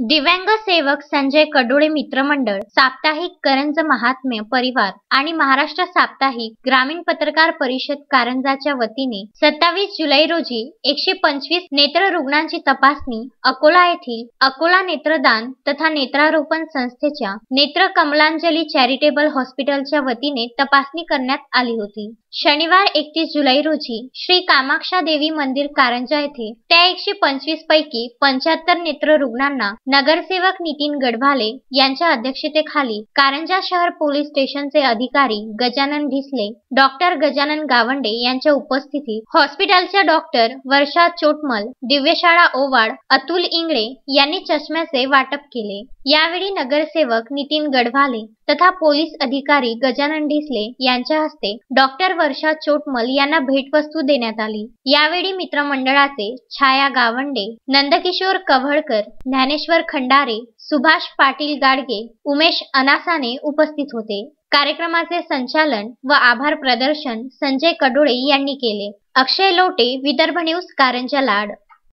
दिव्यांग सेवक संजय कडोळे मित्रमंडळ, साप्ताहिक करंज महात्म्य परिवार आणि महाराष्ट्र साप्ताहिक ग्रामीण पत्रकार परिषद कारंजाच्या वतीने 27 जुलै रोजी 125 नेत्र रुग्णांची तपासणी अकोला येथील अकोला नेत्रदान तथा नेत्रारोपण संस्थेच्या नेत्र कमलांजली चॅरिटेबल हॉस्पिटलच्या वतीने तपासणी करण्यात आली होती। शनिवार 31 जुलै रोजी श्री कामाक्षा देवी मंदिर कारंजा येथे त्या 125 पैकी 75 नेत्र रुग्णांना नगरसेवक नितीन गढवाले यांच्या अध्यक्षतेखाली कारंजा शहर पोलीस स्टेशनचे अधिकारी गजानन ढिसले, डॉक्टर गजानन गावंडे यांच्या उपस्थितीत हॉस्पिटलच्या डॉक्टर वर्षा चोटमल, दिव्यशाळा ओवाड, अतुल इंगळे यांनी चष्म्याचे वाटप केले। यावेळी नगरसेवक नितीन गढवाले तथा पोलीस अधिकारी गजानन ढिसले यांच्या हस्ते डॉक्टर वर्षा चोटमल यांना भेटवस्तू देण्यात आली। यावेळी मित्रमंडळाचे छाया गावंडे, नंदकिशोर कव्हळकर, ज्ञानेश्वर खंडारे, सुभाष पाटील गाडगे, उमेश अनासाने उपस्थित होते। कार्यक्रमाचे संचालन व आभार प्रदर्शन संजय कडोळे यांनी केले। अक्षय लोटे, विदर्भ न्यूज, कारंजा लाड।